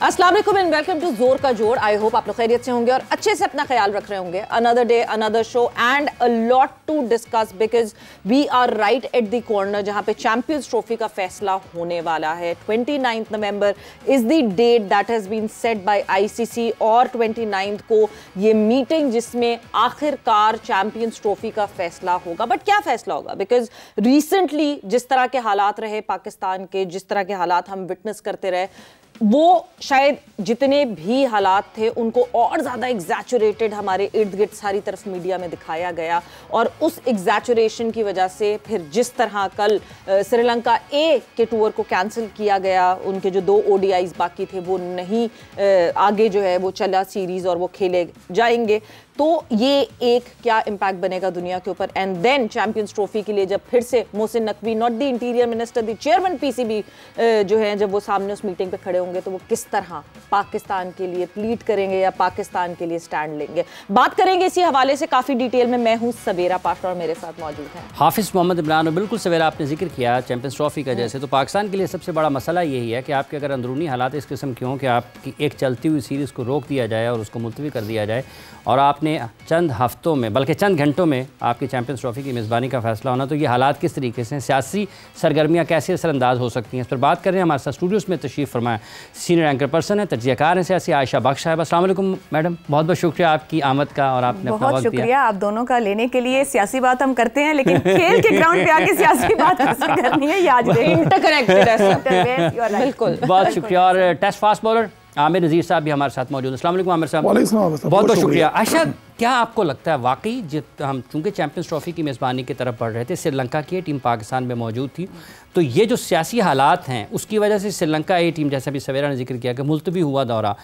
अस्सलाम वालेकुम and welcome to जोर का जोर। आई होप आप लोग खैरियत से होंगे और अच्छे से अपना ख्याल रख रहे होंगे। Another day another show and a lot to discuss because we are right at the corner जहां पे चैंपियंस ट्रॉफी का फैसला होने वाला है। 29 November is the date that has been set by ICC और 29 को ये मीटिंग जिसमें आखिरकार चैंपियंस ट्रॉफी का फैसला होगा। बट क्या फैसला होगा? बिकॉज रिसेंटली जिस तरह के हालात रहे पाकिस्तान के, जिस तरह के हालात हम विटनेस करते रहे, वो शायद जितने भी हालात थे उनको और ज़्यादा एग्जैचुरेटेड हमारे इर्द गिर्द सारी तरफ मीडिया में दिखाया गया और उस एग्जैचुरेशन की वजह से फिर जिस तरह कल श्रीलंका ए के टूर को कैंसिल किया गया, उनके जो 2 ODIs बाकी थे वो नहीं आगे जो है वो चला सीरीज़ और वो खेले जाएंगे। तो ये एक क्या इम्पैक्ट बनेगा दुनिया के ऊपर। एंड देन चैंपियंस ट्रॉफी के लिए जब फिर से Mohsin Naqvi, not the interior minister, the chairman PCB जो है, जब वो सामने उस मीटिंग पे खड़े होंगे तो वो किस तरह पाकिस्तान के लिए प्लीड करेंगे या पाकिस्तान के लिए स्टैंड लेंगे, बात करेंगे इसी हवाले से काफ़ी डिटेल में। मैं हूँ सवेरा पाशा और मेरे साथ मौजूद हैं हाफिज़ मोहम्मद इमरान। बिल्कुल सवेरा आपने जिक्र किया चैंपियंस ट्रॉफी का, जैसे तो पाकिस्तान के लिए सबसे बड़ा मसला यही है कि आपके अगर अंदरूनी हालात इस किस्म के हों कि आपकी एक चलती हुई सीरीज़ को रोक दिया जाए और उसको मुलतवी कर दिया जाए और आपने चंद हफ्तों में बल्कि चंद घंटों में आपकी चैंपियंस ट्रॉफी की मेज़बानी का फैसला होना, तो ये हालात किस तरीके से, सियासी सरगर्मियाँ कैसे असरअंदाज हो सकती हैं, इस पर बात कर रहे हैं। हमारे साथ स्टूडियोज़ में तशरीफ़ फरमाएं सीनियर एंकर पर्सन है, तजज़ियाकार हैं सियासी, आयशा बख्श साहिबा। अस्सलाम वालेकुम मैडम, बहुत बहुत शुक्रिया आपकी आमद का और आपने अपना वक्त दिया। बहुत शुक्रिया आप दोनों का लेने के लिए। सियासी बात हम करते हैं लेकिन खेल के ग्राउंड पे आके सियासी बात कैसे करनी है ये आज इंटरकनेक्टेड है। बिल्कुल, बहुत शुक्रिया। और टेस्ट फास्ट बॉलर आमिर नज़ीर साहब भी हमारे साथ मौजूद हैं। अस्सलाम वालेकुम आमिर साहब। बहुत बहुत शुक्रिया। आयशा, क्या आपको लगता है वाकई जब हम चूँकि चैंपियंस ट्रॉफी की मेज़बानी की तरफ बढ़ रहे थे, श्रीलंका की टीम पाकिस्तान में मौजूद थी, तो ये जो सियासी हालात हैं उसकी वजह से श्रीलंका ए टीम, जैसा भी सवेरा ने जिक्र किया कि मुलतवी हुआ दौरा,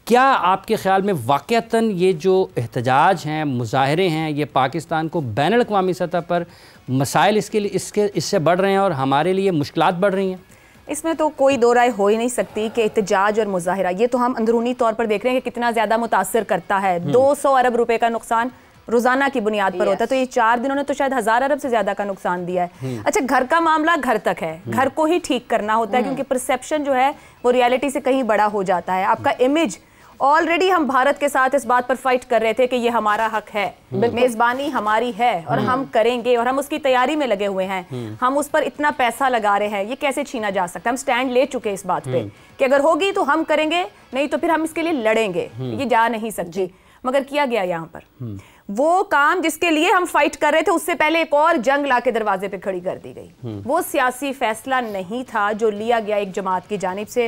क्या आपके ख्याल में वाक़अतन ये जो एहतजाज हैं, मुजाहरे हैं, ये पाकिस्तान को बैनुल अक़वामी सतह पर मसाइल इससे बढ़ रहे हैं और हमारे लिए मुश्किलात बढ़ रही हैं? इसमें तो कोई दो राय हो ही नहीं सकती कि एहतजाज और मुजाहिरा ये तो हम अंदरूनी तौर पर देख रहे हैं कि कितना ज़्यादा मुतासर करता है। 200 अरब रुपए का नुकसान रोजाना की बुनियाद पर होता है, तो ये 4 दिनों ने तो शायद 1000 अरब से ज्यादा का नुकसान दिया है। अच्छा, घर का मामला घर तक है, घर को ही ठीक करना होता है क्योंकि परसेप्शन जो है वो रियलिटी से कहीं बड़ा हो जाता है। आपका इमेज ऑलरेडी, हम भारत के साथ इस बात पर फाइट कर रहे थे कि ये हमारा हक है, मेजबानी हमारी है और हम करेंगे और हम उसकी तैयारी में लगे हुए हैं। हम उस पर इतना पैसा लगा रहे हैं, ये कैसे छीना जा सकता है? हम स्टैंड ले चुके इस बात पे कि अगर होगी तो हम करेंगे, नहीं तो फिर हम इसके लिए लड़ेंगे। ये जा नहीं सकती। मगर किया गया यहाँ पर वो काम जिसके लिए हम फाइट कर रहे थे, उससे पहले एक और जंग लाके दरवाजे पे खड़ी कर दी गई। वो सियासी फैसला नहीं था जो लिया गया एक जमात की जानिब से,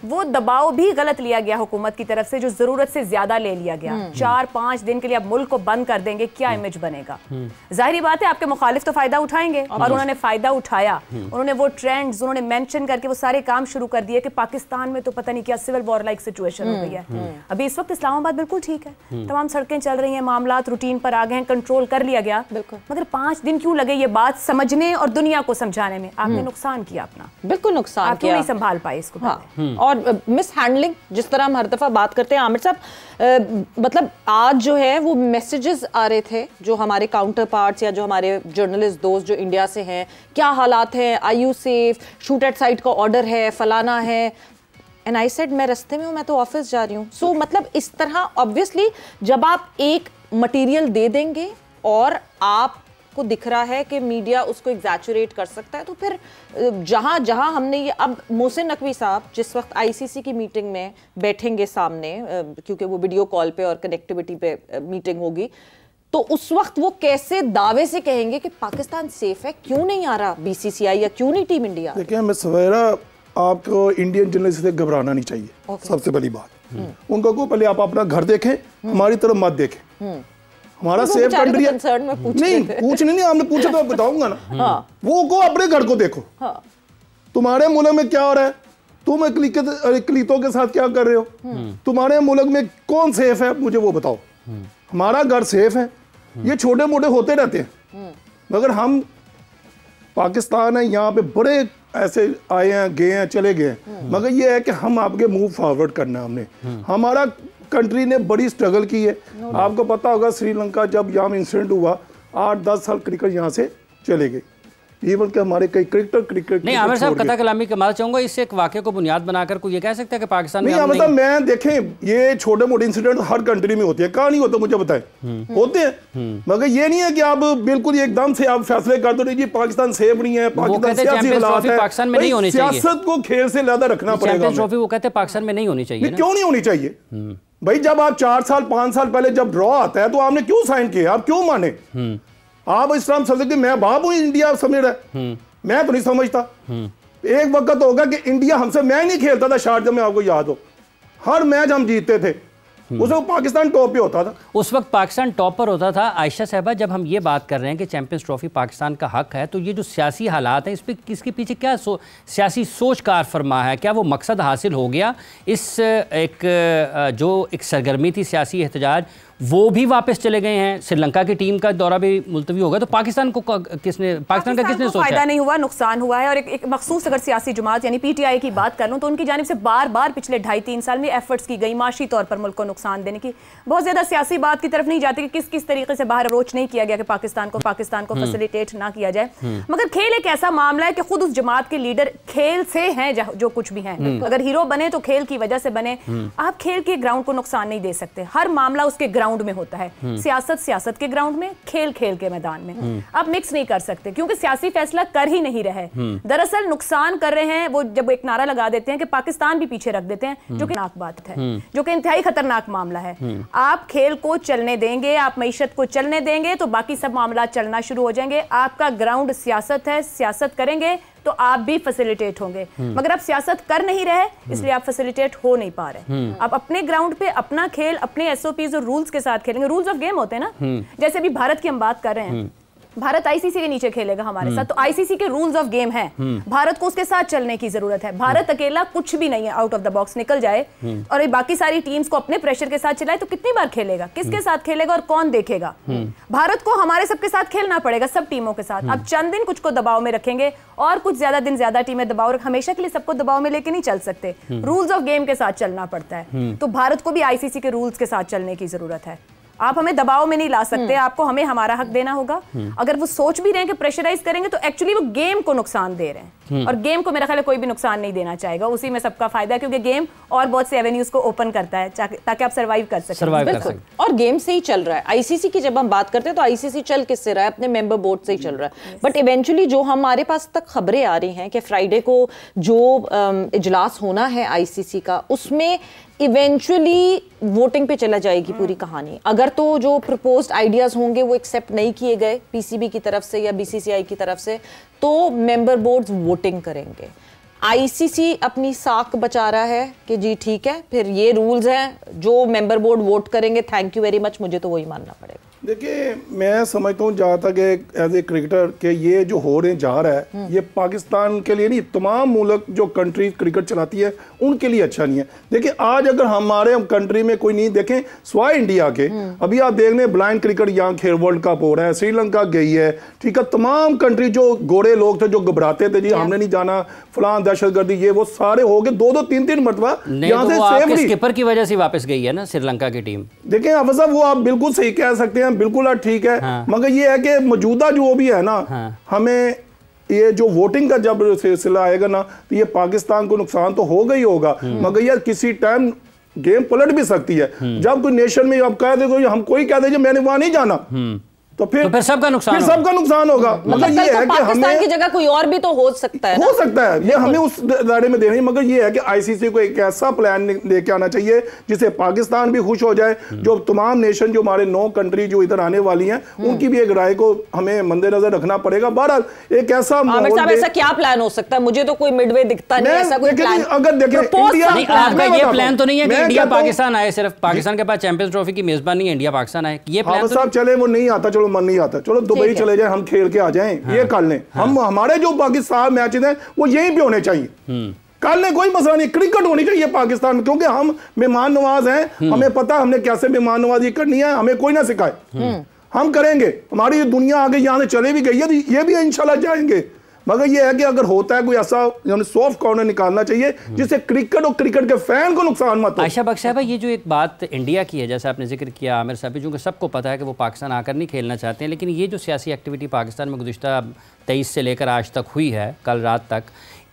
वो दबाव भी गलत लिया गया हुकूमत की तरफ से जो जरूरत से ज्यादा ले लिया गया। 4-5 दिन के लिए अब मुल्क को बंद कर देंगे, क्या इमेज बनेगा? जाहिर बात है आपके मुखालिफ तो फायदा उठाएंगे और उन्होंने फायदा उठाया। उन्होंने वो ट्रेंड्स उन्होंने मेंशन करके वो सारे काम शुरू कर दिए कि पाकिस्तान में तो पता नहीं क्या सिविल वॉर लाइक सिचुएशन हो गई है। अभी इस वक्त इस्लामाबाद बिल्कुल ठीक है, तमाम सड़कें चल रही हैं, मामला रूटीन पर आ गए हैं, कंट्रोल कर लिया गया। मगर 5 दिन क्यों लगे ये बात समझने और दुनिया को समझाने में? आपने नुकसान किया अपना, बिल्कुल नुकसान आप क्यों नहीं संभाल पाए इसको? हाँ। और मिस हैंडलिंग जिस तरह हम हर दफा बात करते हैं आमिर साहब, मतलब आज जो है वो मैसेजेस आ रहे थे जो हमारे काउंटर पार्ट्स या जो हमारे जर्नलिस्ट दोस्त जो इंडिया से हैं, क्या हालात हैं, are you safe, shoot at sight का ऑर्डर है, फलाना है। एंड आई सेड मैं रास्ते में हूँ, मैं तो ऑफिस जा रही हूँ। सो मतलब इस तरह ऑब्वियसली जब आप एक मटेरियल दे देंगे और आपको दिख रहा है कि मीडिया उसको एग्जैचुरेट कर सकता है, तो फिर जहां जहां हमने ये, अब मोहसिन नकवी साहब जिस वक्त आईसीसी की मीटिंग में बैठेंगे सामने, क्योंकि वो वीडियो कॉल पे और कनेक्टिविटी पे मीटिंग होगी, तो उस वक्त वो कैसे दावे से कहेंगे कि पाकिस्तान सेफ है? क्यों नहीं आ रहा BCCI या क्यों नहीं टीम इंडिया? देखिए मैं सवेरा, आपको इंडियन जर्नलिस्ट से घबराना नहीं चाहिए। सबसे पहली बात उनको को पहले आप अपना घर देखें, हमारी तरफ मत देखें। हमारा सेफ कंट्री है। नहीं पूछने नहीं, आपने पूछा तो बताऊंगा ना। वो को अपने घर को देखो। तुम्हारे मुल्क में क्या हो रहा है, तुम अकलीतों के साथ क्या कर रहे हो, तुम्हारे मुल्क में कौन सेफ है, मुझे वो बताओ। हमारा घर सेफ है। ये छोटे मोटे होते रहते हैं, मगर हम पाकिस्तान है, यहाँ पे बड़े ऐसे आए हैं, गए हैं, चले गए हैं, मगर ये है कि हम आपके मूव फॉरवर्ड करना है। हमने, हमारा कंट्री ने बड़ी स्ट्रगल की है। आपको पता होगा श्रीलंका जब यहाँ इंसिडेंट हुआ, 8-10 साल क्रिकेट यहाँ से चले गए। इवन के हमारे कई क्रिकेट नहीं आमिर साहब कथा कलामी के मार चाहूंगा, इससे एक वाक़े को बुनियाद बनाकर कोई ये कह सकता है कि पाकिस्तान नहीं मतलब मैं देखें ये छोटे मोटे इंसिडेंट हर कंट्री में होते हैं, कहाँ नहीं होता मुझे बताएं, होते हैं, मगर ये नहीं है कि आप बिल्कुल एकदम से आप फैसले कर दो जी पाकिस्तान सेफ नहीं है, पाकिस्तान सियासी हालात है, पाकिस्तान में नहीं होनी चाहिए, सियासत को खेल से ज्यादा रखना पड़ेगा। ट्रॉफी वो कहते हैं पाकिस्तान में नहीं होनी चाहिए, क्यों नहीं होनी चाहिए भाई? जब आप 4 साल 5 साल पहले जब ड्रॉ आता है तो आपने क्यों साइन किया, आप क्यों माने? आप इस तरह समझ कि मैं बाप हूं इंडिया समझ रहा है, मैं तो नहीं समझता। एक वक्त होगा कि इंडिया हमसे, मैं नहीं खेलता था शारजा में, आपको याद हो हर मैच हम जीतते थे, उस वक्त पाकिस्तान टॉप पे होता था, उस वक्त पाकिस्तान टॉप पर होता था। आयशा साहबा जब हम ये बात कर रहे हैं कि चैंपियंस ट्रॉफी पाकिस्तान का हक है, तो ये जो सियासी हालात हैं इस पर इसके पीछे क्या सियासी सोच कार फरमा है, क्या वो मकसद हासिल हो गया? इस एक सरगर्मी थी सियासी एहतजाज वो भी वापस चले गए हैं, श्रीलंका की टीम का दौरा भी मुलतवी होगा, तो पाकिस्तान का किसने सोचा? फायदा नहीं हुआ, नुकसान हुआ है। और एक मखसूस अगर सियासी जमात यानी पीटीआई की बात कर लूं तो उनकी जानिब से बार बार पिछले 2.5-3 साल में एफर्ट्स की गई माशी तौर पर मुल्क को नुकसान देने की। बहुत ज्यादा सियासी बात की तरफ नहीं जाती कि किस किस तरीके से बाहर अप्रोच नहीं किया गया कि पाकिस्तान को फैसिलिटेट ना किया जाए, मगर खेल एक ऐसा मामला है कि खुद उस जमात के लीडर खेल से हैं, जो कुछ भी हैं, अगर हीरो बने तो खेल की वजह से बने। आप खेल के ग्राउंड को नुकसान नहीं दे सकते, हर मामला उसके ग्राउंड में होता है, सियासत के ग्राउंड में, खेल के मैदान में आप मिक्स नहीं कर सकते, क्योंकि सियासी फैसला कर ही नहीं रहे, दरअसल नुकसान कर रहे हैं। वो जब एक नारा लगा देते हैं कि पाकिस्तान भी पीछे रख देते हैं, जो कि खतरनाक बात है, जो कि इंतहाई खतरनाक मामला है। आप खेल को चलने देंगे, आप मईशत को चलने देंगे तो बाकी सब मामला चलना शुरू हो जाएंगे। आपका ग्राउंड सियासत है, सियासत करेंगे तो आप भी फैसिलिटेट होंगे, मगर आप सियासत कर नहीं रहे इसलिए आप फैसिलिटेट हो नहीं पा रहे। आप अपने ग्राउंड पे अपना खेल अपने एसओपीज और रूल्स के साथ खेलेंगे, रूल्स ऑफ गेम होते हैं ना, जैसे अभी भारत की हम बात कर रहे हैं, भारत आईसीसी के नीचे खेलेगा हमारे साथ, तो आईसीसी के रूल्स ऑफ गेम है, भारत को उसके साथ चलने की जरूरत है। भारत अकेला कुछ भी नहीं है, आउट ऑफ द बॉक्स निकल जाए और ये बाकी सारी टीम्स को अपने प्रेशर के साथ चलाए तो कितनी बार खेलेगा, किसके साथ खेलेगा और कौन देखेगा? भारत को हमारे सबके साथ खेलना पड़ेगा, सब टीमों के साथ। अब चंद दिन कुछ को दबाव में रखेंगे और कुछ ज्यादा दिन ज्यादा टीमें दबाव, हमेशा के लिए सबको दबाव में लेके नहीं चल सकते, रूल्स ऑफ गेम के साथ चलना पड़ता है। तो भारत को भी आईसीसी के रूल्स के साथ चलने की जरूरत है। आप हमें दबाव में नहीं ला सकते, आपको हमें हमारा हक देना होगा। अगर वो सोच भी रहे हैं कि प्रेशराइज करेंगे तो एक्चुअली वो गेम को नुकसान दे रहे हैं, और गेम को मेरा ख्याल है कोई भी नुकसान नहीं देना चाहेगा, उसी में सबका फायदा है, क्योंकि गेम और बहुत से एवेन्यूज को ओपन करता है ताकि आप सर्वाइव कर सकें। और गेम से ही चल रहा है। आईसीसी की जब हम बात करते हैं तो आईसीसी चल किससे रहा है? अपने मेंबर बोर्ड से ही चल रहा है। बट इवेंचुअली जो हमारे पास तक खबरें आ रही हैं कि फ्राइडे को जो इजलास होना है आईसीसी का, उसमें इवेंचुअली वोटिंग पे चला जाएगी पूरी कहानी। अगर तो जो प्रपोज्ड आइडियाज होंगे वो एक्सेप्ट नहीं किए गए पीसीबी की तरफ से या बीसीसीआई की तरफ से, तो मेंबर बोर्ड्स वोटिंग करेंगे। आईसीसी अपनी साख बचा रहा है कि जी ठीक है, फिर ये रूल्स हैं, जो मेंबर बोर्ड वोट करेंगे थैंक यू वेरी मच, मुझे तो वही मानना पड़ेगा। देखिए मैं समझता हूँ जहाँ तक एज ए क्रिकेटर के ये जो हो रहे जा रहा है ये पाकिस्तान के लिए नहीं, तमाम मुल्क जो कंट्री क्रिकेट चलाती है उनके लिए अच्छा नहीं है। देखिए आज अगर हमारे कंट्री में कोई नहीं, देखें स्वाय इंडिया के, अभी आप देख लें ब्लाइंड क्रिकेट यहाँ खेल वर्ल्ड कप हो रहा है, श्रीलंका गई है, ठीक है, तमाम कंट्री जो गोरे लोग थे जो घबराते थे जी हमने नहीं जाना, फलां दहशतगर्दी, ये वो सारे हो गए 2-2 3-3 मरतबा यहाँ से स्किपर की वजह से वापस गई है ना श्रीलंका की टीम। देखें हाफिज साहब वो आप बिल्कुल सही कह सकते हैं, बिल्कुल ठीक है, मगर ये है कि मौजूदा जो भी है ना, हमें ये जो वोटिंग का जब सिलसिला आएगा ना तो ये पाकिस्तान को नुकसान तो होगा ही होगा, मगर यार किसी टाइम गेम पलट भी सकती है। जब कोई नेशन में आप कह दे, हम कोई कह दे मैंने वहां नहीं जाना, तो फिर सबका नुकसान होगा। मतलब ये है कि हमें की जगह कोई और भी तो हो सकता है, ये हमें उस दायरे में देना है, मगर ये है कि आईसीसी को एक ऐसा प्लान लेके आना चाहिए जिससे पाकिस्तान भी खुश हो जाए, जो तमाम नेशन जो हमारे 9 कंट्री जो इधर आने वाली हैं उनकी भी एक राय को हमें मद्देनजर रखना पड़ेगा। बहरहाल एक ऐसा ऐसा क्या प्लान हो सकता है? मुझे तो कोई मिडवे दिखता नहीं ऐसा कोई प्लान। अगर देखें ये प्लान तो नहीं है कि इंडिया पाकिस्तान आए, सिर्फ पाकिस्तान के पास चैंपियंस ट्रॉफी की मेजबानी इंडिया पाकिस्तान आए, ये प्लान साहब चले वो नहीं आता, मन नहीं आता, चलो दुबई चले जाए, हम खेल के आ जाएं, ये कर लें। हम हमारे जो पाकिस्तान मैचेस हैं वो यहीं पे होने चाहिए, कर लें, कोई मसला नहीं, क्रिकेट होनी चाहिए पाकिस्तान में, क्योंकि हम मेहमान नवाज हैं, हमें पता हमने कैसे मेहमान नवाजी करनी है, हमें कोई ना सिखाए, हम करेंगे। हमारी दुनिया आगे यहाँ से चले भी गई है, ये भी इंशाल्लाह जाएंगे, मगर ये है कि अगर होता है कोई ऐसा सॉफ्ट कॉर्नर निकालना चाहिए जिससे क्रिकेट और क्रिकेट के फैन को नुकसान मत हो। आयशा बख्श साहब, ये जो एक बात इंडिया की है, जैसा आपने जिक्र किया आमिर साहब, चूँकि सबको पता है कि वो पाकिस्तान आकर नहीं खेलना चाहते हैं, लेकिन ये जो सियासी एक्टिविटी पाकिस्तान में गुज़िश्ता 23 से लेकर आज तक हुई है, कल रात तक,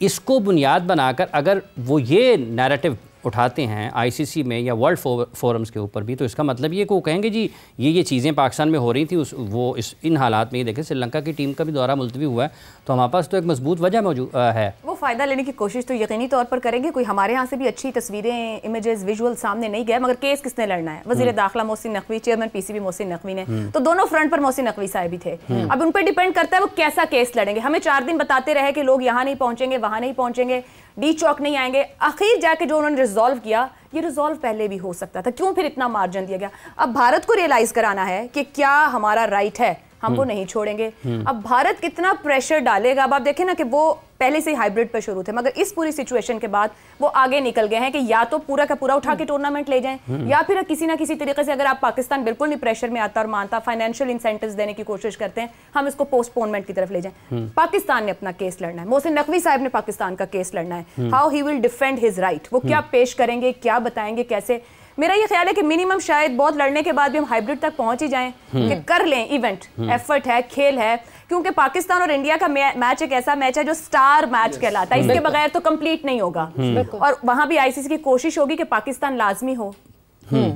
इसको बुनियाद बनाकर अगर वो ये नैरेटिव उठाते हैं आईसीसी में या वर्ल्ड फोरम्स के ऊपर भी, तो इसका मतलब ये कि वो कहेंगे जी ये चीज़ें पाकिस्तान में हो रही थी, इन हालात में ये देखें श्रीलंका की टीम का भी दौरा मुलतवी हुआ है, तो हमारे पास तो एक मजबूत वजह मौजूद है। वो फ़ायदा लेने की कोशिश तो यकीनी तौर पर करेंगे। कोई हमारे यहाँ से भी अच्छी तस्वीरें, इमेजेस, विजुअल सामने नहीं गए, मगर केस किसने लड़ना है? वज़ीर दाखिला मोहसिन नकवी, चेयरमैन पीसीबी मोहसिन नकवी ने, तो दोनों फ्रंट पर मोहसिन नकवी साहब ही थे। अब उन पर डिपेंड करता है वो कैसा केस लड़ेंगे। हमें 4 दिन बताते रहे कि लोग यहाँ नहीं पहुँचेंगे, वहाँ नहीं पहुँचेंगे, डी चौक नहीं आएंगे, आखिर जाके जो उन्होंने रिजॉल्व किया, ये रिजॉल्व पहले भी हो सकता था, क्यों फिर इतना मार्जिन दिया गया? अब भारत को रियलाइज कराना है कि क्या हमारा राइट है, हम वो नहीं छोड़ेंगे। अब भारत कितना प्रेशर डालेगा? अब आप देखें ना कि वो पहले से ही हाइब्रिड पर शुरू थे, मगर इस पूरी सिचुएशन के बाद वो आगे निकल गए हैं कि या तो पूरा का पूरा उठा के टूर्नामेंट ले जाएं, या फिर किसी ना किसी तरीके से, अगर आप पाकिस्तान बिल्कुल नहीं प्रेशर में आता और मानता, फाइनेंशियल इंसेंटिव्स देने की कोशिश करते हैं, हम इसको पोस्टपोनमेंट की तरफ ले जाएं। पाकिस्तान ने अपना केस लड़ना है, मोहसिन नकवी साहब ने पाकिस्तान का केस लड़ना है। How he will defend his right, वो क्या पेश करेंगे, क्या बताएंगे, कैसे? मेरा ये ख्याल है कि मिनिमम शायद बहुत लड़ने के बाद भी हम हाइब्रिड तक पहुंच ही जाएं कि कर लें इवेंट, एफर्ट है, खेल है, क्योंकि पाकिस्तान और इंडिया का मैच एक ऐसा मैच है जो स्टार मैच कहलाता है, इसके बगैर तो कंप्लीट नहीं होगा। और वहां भी आईसीसी की कोशिश होगी कि पाकिस्तान लाजमी हो।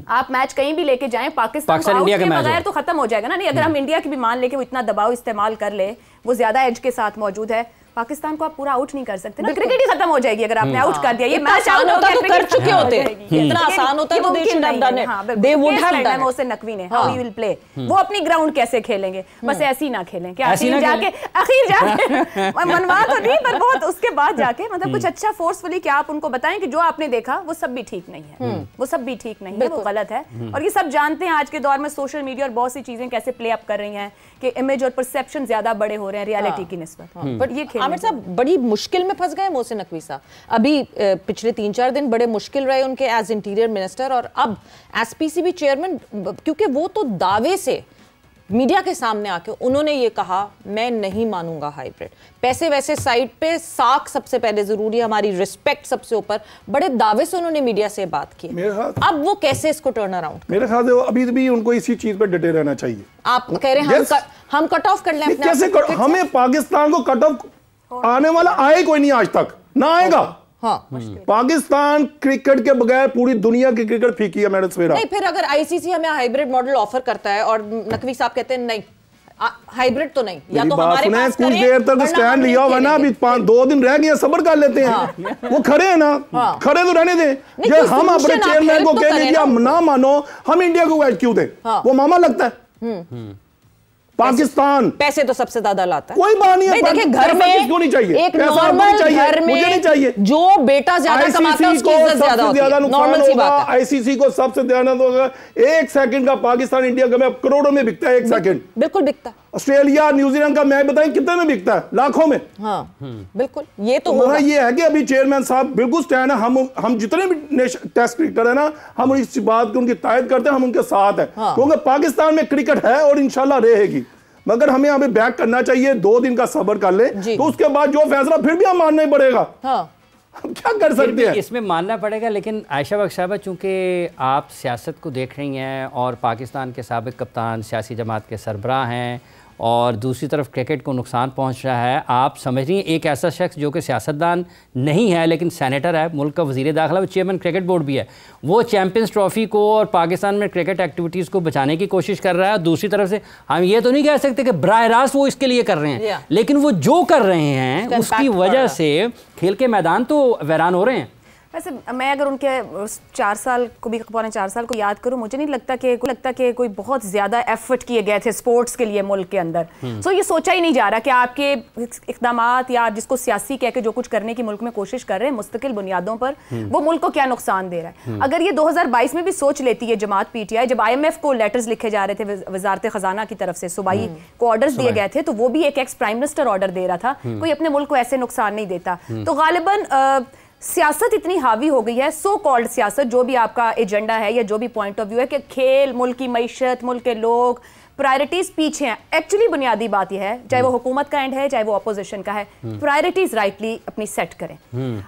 आप मैच कहीं भी लेके जाएं, पाकिस्तान को आउट के बगैर तो खत्म हो जाएगा ना। नहीं, अगर हम इंडिया की भी मान ले कि वो इतना दबाव इस्तेमाल कर ले, वो ज्यादा एज के साथ मौजूद है, पाकिस्तान को आप पूरा आउट नहीं कर सकते ना। क्रिकेट ही खत्म हो जाएगी अगर आपने आउट कर दिया। ये मैच आउट होता तो कर चुके होते, इतना आसान होता तो they should have done it, they would have done. Mohsin Naqvi ने हाउ ही विल प्ले, वो अपनी ग्राउंड कैसे खेलेंगे, बस ऐसे ही ना खेलें कि आखिर जाके मनवा तो नहीं, पर बहुत उसके बाद जाके मतलब कुछ अच्छा फोर्सफुली कि आप उनको बताएं कि जो आपने देखा वो सब भी ठीक नहीं है, वो सब भी ठीक नहीं है, वो गलत है। और ये सब जानते हैं आज के दौर में सोशल मीडिया और बहुत सी चीजें कैसे प्ले अप कर रही हैं कि इमेज और परसेप्शन ज्यादा बड़े हो रहे हैं रियलिटी की निस्बत। बट ये आमिर साहब बड़ी मुश्किल में फंस गए मोहसिन नकवी साहब। अभी पिछले 3-4 दिन बड़े मुश्किल रहे उनके एज इंटीरियर मिनिस्टर और अब एज पीसीबी चेयरमैन, क्योंकि वो तो दावे से मीडिया के सामने आके उन्होंने ये कहा मैं नहीं मानूंगा हाइब्रिड। पैसे वैसे साइड पे, साख सबसे पहले जरूरी है, हमारी रिस्पेक्ट सबसे ऊपर, बड़े दावे से उन्होंने मीडिया से बात की। अब वो कैसे इसको टर्न अराउंड? मेरे ख्याल से अभी भी उनको इसी चीज पे डटे रहना चाहिए। आप कह रहे हैं हम कट ऑफ कर लें अपने? कैसे हमें पाकिस्तान को कट ऑफ आने वाला आए कोई नहीं, आज तक ना आएगा। हाँ, पाकिस्तान क्रिकेट के बगैर पूरी दुनिया की क्रिकेट फीकी है मैडम सवेरा। नहीं, फिर अगर आईसीसी हमें हाइब्रिड मॉडल ऑफर करता है और नकवी साहब कहते हैं नहीं हाइब्रिड तो नहीं, या तो हमारे पास कुछ देर तक स्टैंड लिया हुआ ना, अभी 2 दिन रह गए, सब्र कर लेते हैं। वो खड़े हैं ना, खड़े तो रहने दें। जब हम अपने चेयरमैन को कह दीजिए आप ना मानो, हम इंडिया को वाइट क्यों दें? वो मामा लगता है। पाकिस्तान पैसे तो सबसे ज्यादा लाता है, कोई बात नहीं है। देखिए घर में नहीं चाहिए, एक नॉर्मल घर में मुझे नहीं चाहिए, जो बेटा ज्यादा कमाता है उसकी इज्जत ज्यादा होती है, नॉर्मल सी बात है। आईसीसी को सबसे ज्यादा होगा 1 सेकंड का पाकिस्तान इंडिया का मैच करोड़ों में बिकता है, 1 सेकंड बिल्कुल बिकता है। ऑस्ट्रेलिया न्यूजीलैंड का मैच बताएं कितने में बिकता है? लाखों में। हाँ बिल्कुल, ये तो होगा। ये है कि अभी चेयरमैन साहब बिल्कुल स्टैंड है, हम जितने भी टेस्ट क्रिकेटर है ना, हम इस बात की उनकी तायद करते हैं, हम उनके साथ है, क्योंकि पाकिस्तान में क्रिकेट है और इंशाल्लाह रहेगी। मगर हमें हमें बैक करना चाहिए, 2 दिन का सब्र कर ले, तो उसके बाद जो फैसला फिर भी हम मानना ही पड़ेगा। हम क्या कर सकते हैं, इसमें मानना पड़ेगा। लेकिन आयशा बख्श साहब, चूंकि आप सियासत को देख रही हैं और पाकिस्तान के साबिक कप्तान सियासी जमात के सरबराह हैं और दूसरी तरफ क्रिकेट को नुकसान पहुंच रहा है, आप समझ रही हैं एक ऐसा शख्स जो कि सियासतदान नहीं है लेकिन सेनेटर है, मुल्क का वज़ीर दाखिला, वो चेयरमैन क्रिकेट बोर्ड भी है, वो चैंपियंस ट्रॉफी को और पाकिस्तान में क्रिकेट एक्टिविटीज़ को बचाने की कोशिश कर रहा है। दूसरी तरफ से हम ये तो नहीं कह सकते कि बराह रास्त वो इसके लिए कर रहे हैं, लेकिन वो जो कर रहे हैं उसकी वजह से खेल के मैदान तो वीरान हो रहे हैं। वैसे मैं अगर उनके 4 साल को भी, पौने 4 साल को याद करूं, मुझे नहीं लगता कि कोई बहुत ज़्यादा एफर्ट किए गए थे स्पोर्ट्स के लिए मुल्क के अंदर। सो ये सोचा ही नहीं जा रहा कि आपके इक़दामात या आप जिसको सियासी कह के जो कुछ करने की मुल्क में कोशिश कर रहे हैं मुस्तकिल बुनियादों पर, वो मुल्क को क्या नुकसान दे रहा है। अगर ये 2022 में भी सोच लेती है जमात पीटीआई, जब IMF को लेटर्स लिखे जा रहे थे वजारत खजाना की तरफ से, सूबाई को ऑर्डर्स दिए गए थे, तो वो भी एक एक्स प्राइम मिनिस्टर ऑर्डर दे रहा था, कोई अपने मुल्क को ऐसे नुकसान नहीं देता। तो गालिबन सियासत इतनी हावी हो गई है, सो कॉल्ड सियासत, जो भी आपका एजेंडा है या जो भी पॉइंट ऑफ व्यू है, कि खेल, मुल्क की मईशत, मुल्क के लोग, प्रायोरिटीज पीछे हैं। एक्चुअली बुनियादी बात यह है, चाहे वो हुकूमत का एंड है चाहे वो अपोजिशन का है, प्रायोरिटीज राइटली अपनी सेट करें।